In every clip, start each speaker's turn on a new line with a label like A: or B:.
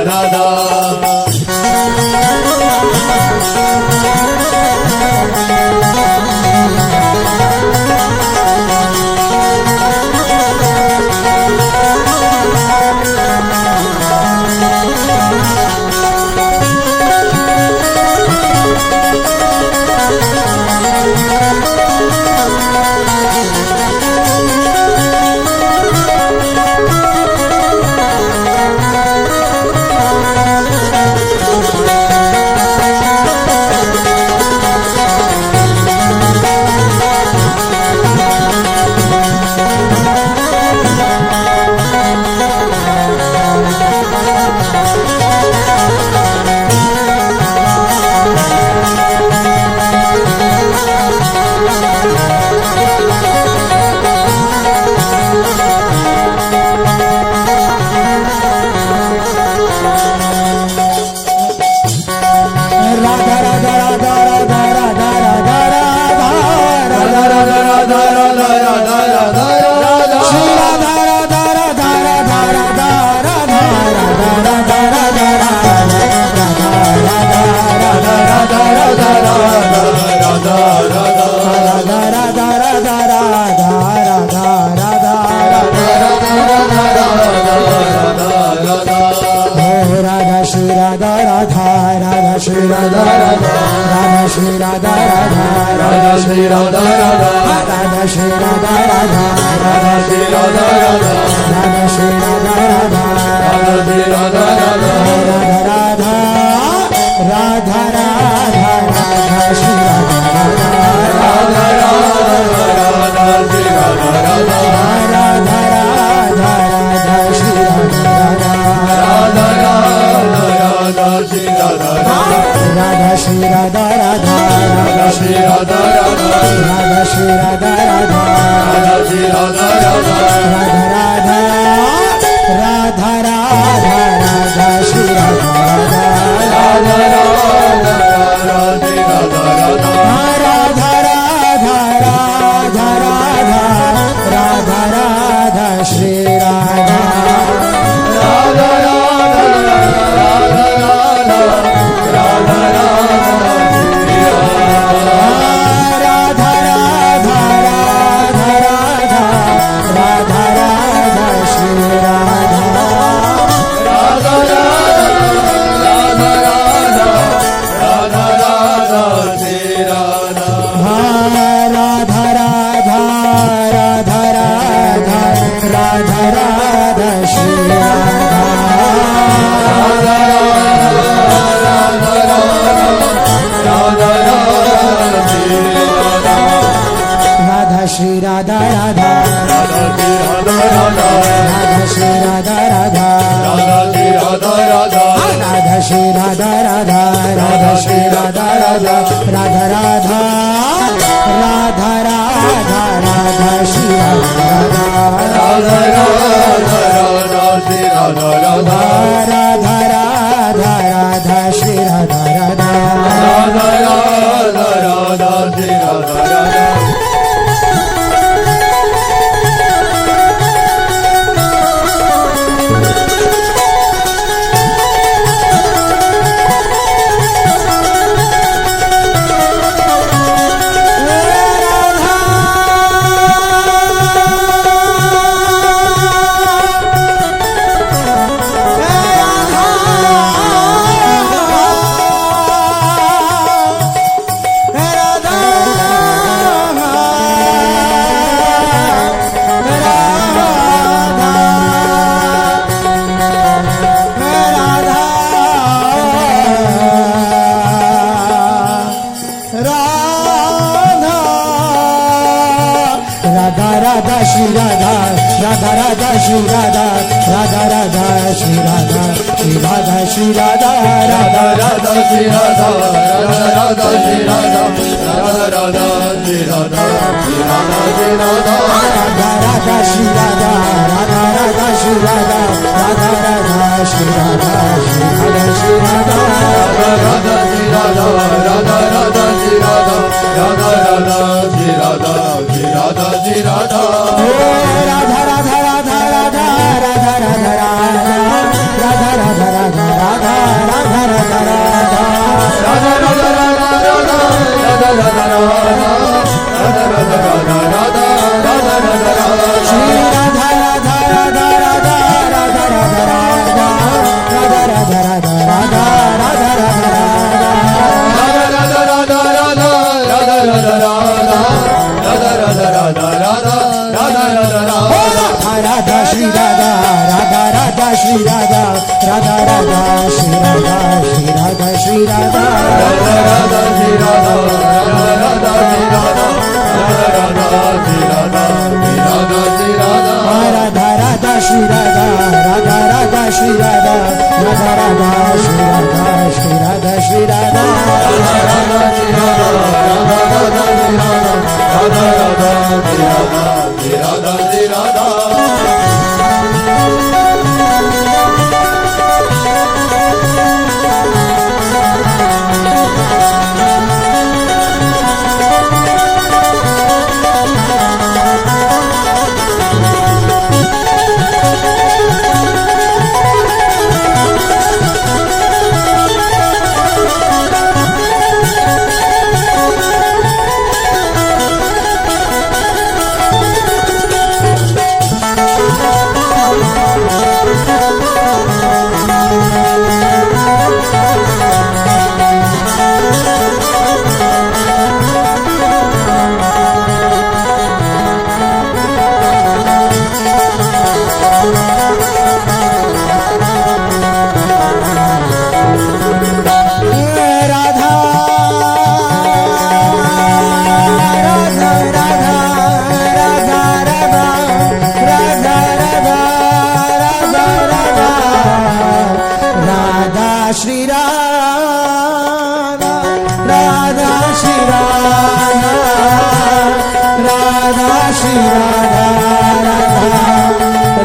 A: Radha Radha Shri Radha Radha Radha Shri Radha Radha Radha Shri Radha Radha Radha Shri Radha Radha Radha Shri Radha Radha Radha Radha Radha Radha Shri Radha Radha Radha Radha Shri Radha Radha Radha Radha Radha Shri Radha Radha Radha Radha Shri Radha Radha Radha Shri Radha Radha Radha Shri Radha Radha Radha Shri Radha Radha Radha Shri Radha Radha Radha Radha Radha Radha Radha Shri Radha Radha Radha Radha Radha Shri Radha Radha Radha Radha Radha Radha Radha Radha Shri Radha Radha Radha Radha Shri Radha Radha Radha Shri Radha Radha Radha Shri Radha Radha Radha Shri Radha Radha Radha Shri Radha Radha Radha Radha Radha Radha Radha Shri Radha Radha Radha Radha Shri Radha Radha Radha Radha Radha Shri Radha Radha Radha Radha Radha Shri Radha Radha Radha Shri Radha Radha Radha Shri Radha Radha Radha Shri Radha Shri Radha Shri Radha Radha Radha Shri Radha Radha Radha Shri Radha Radha Radha Shri Radha Shri Radha Shri Radha Radha Radha Shri Radha Radha Radha Shri Radha Radha Radha Shri Radha Shri Radha Shri Radha Radha Radha Shri Radha Radha Radha Shri Radha Radha Radha Shri Radha Shri Radha Shri Radha Radha Radha Radha Radha Radha Radha Radha Radha Radha Radha Radha Radha Radha Radha Radha Radha Shri Radha Radha Radha Radha Radha Radha Radha Radha Radha Radha Radha Radha Radha Shri Radha Radha Radha Shri Radha Radha Radha Shri Radha Shri Radha Shri Radha Radha Radha Shri Radha Radha Radha Shri Radha Radha Radha Shri Radha Shri Radha Shri Radha Radha Radha Shri Radha Radha Radha Shri Radha Radha Radha Shri Radha Shri Radha Shri Radha Radha Radha Shri Radha Radha Radha Shri Radha Shri Radha Radha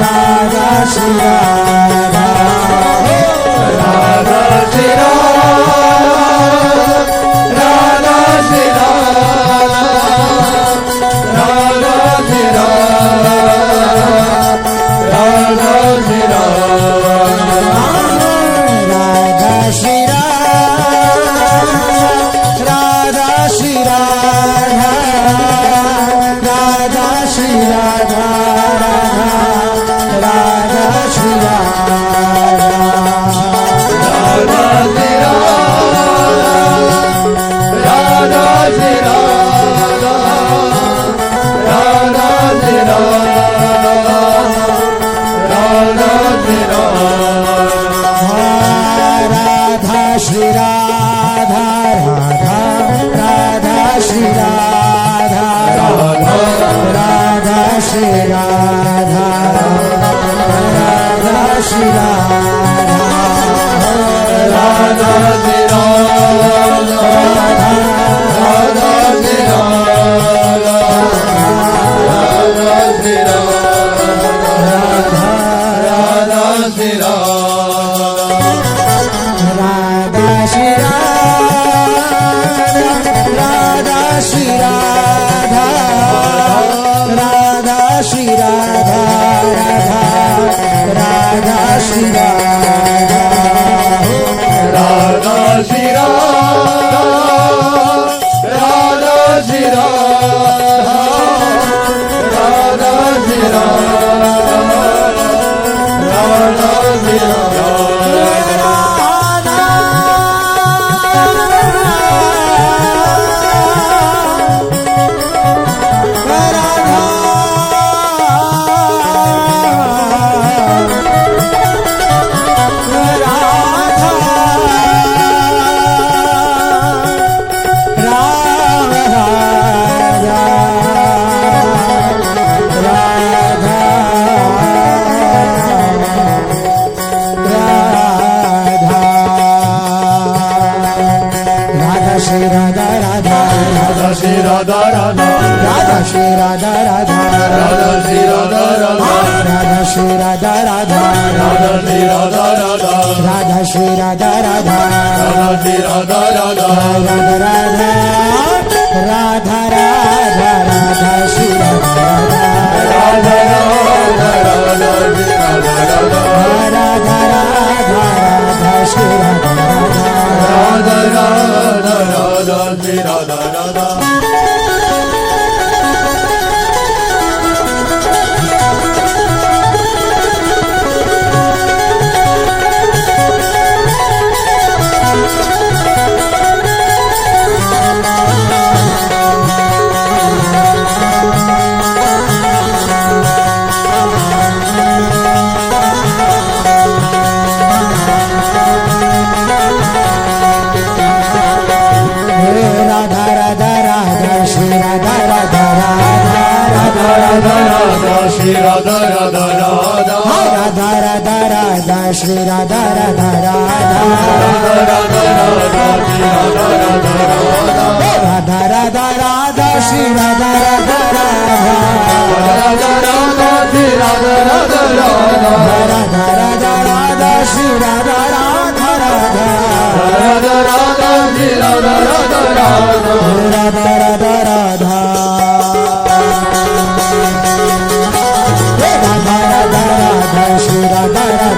A: Radha Shri Radha Radha Shri Radha Shri Radha Radha Shri Radha Shri Radha Shri Radha Shri Radha Radha Shri Radha Radha Shri Shri Radha Radha Radha Shri Radha Radha Shri Radha Radha Shri Radha Radha Shri Radha Radha Shri Radha Radha Shri Radha Radha Shri Radha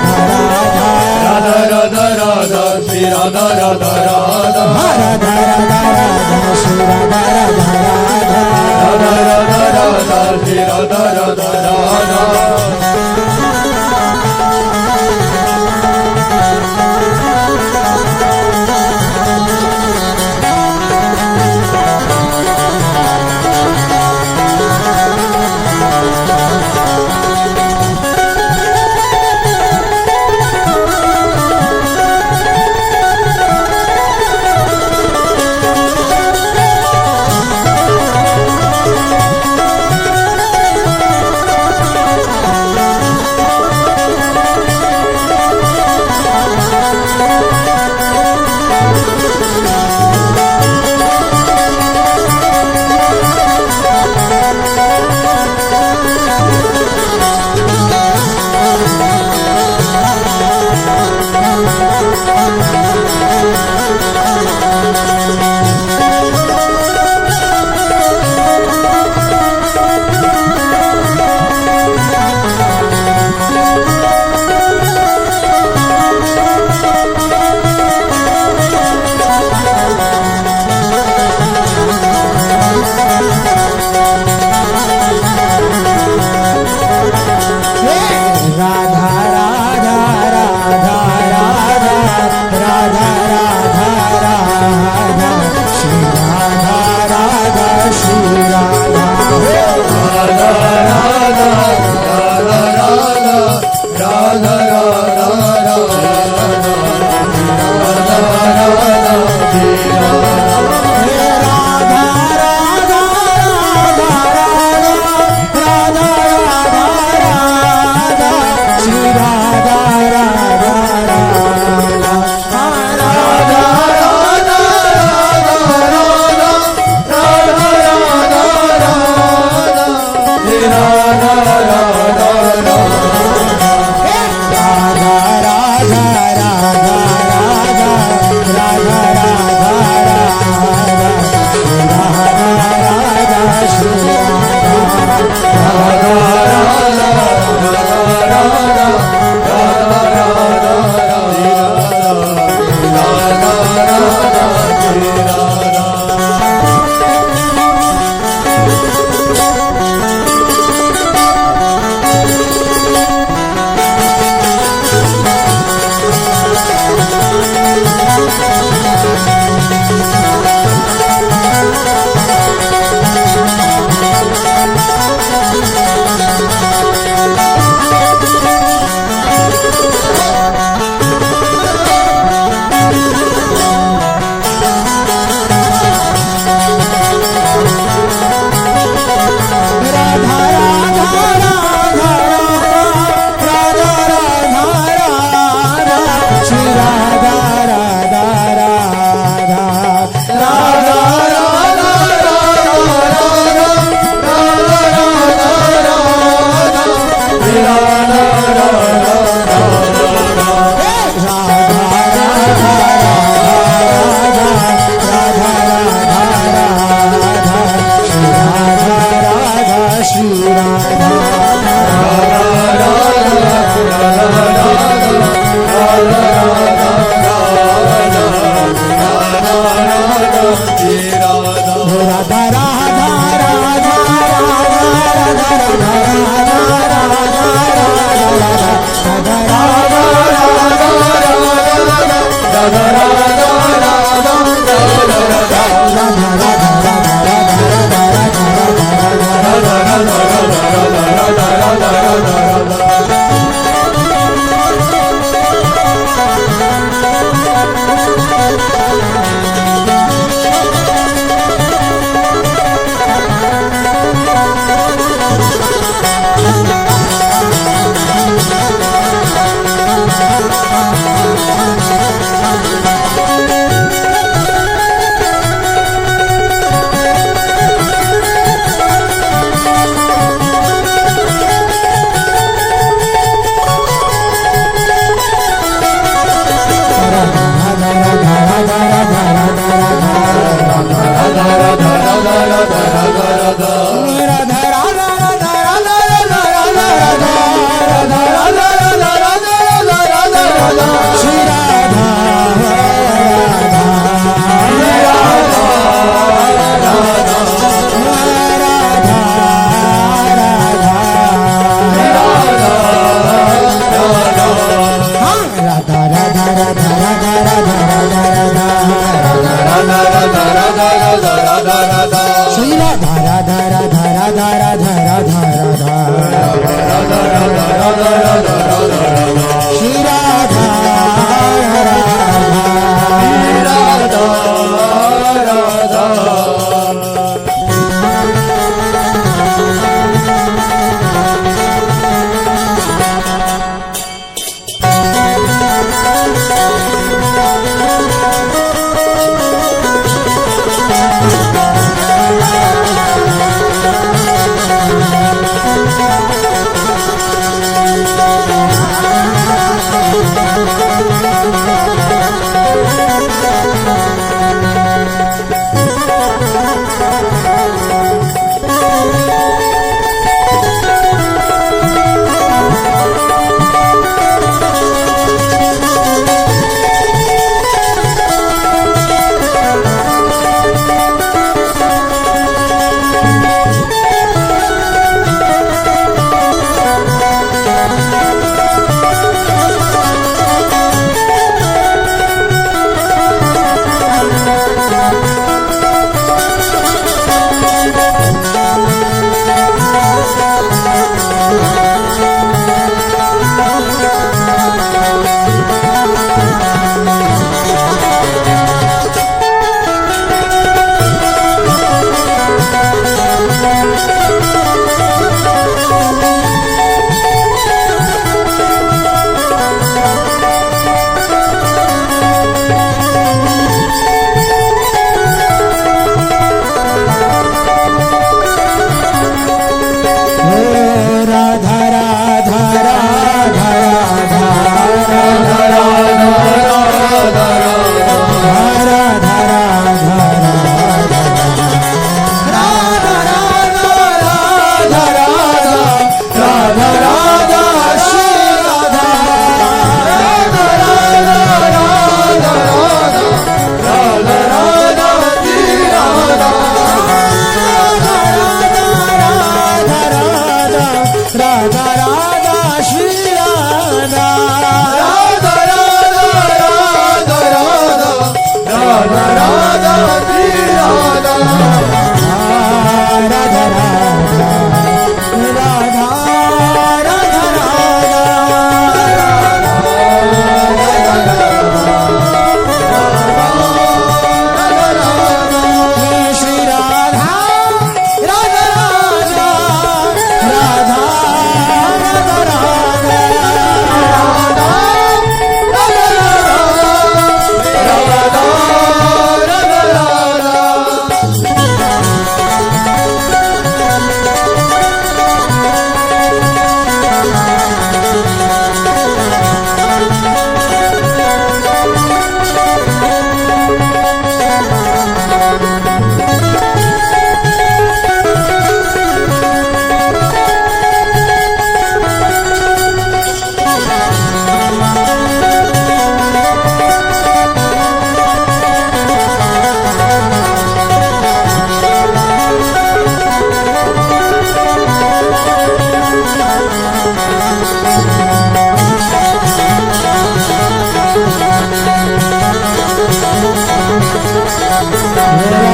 A: Radha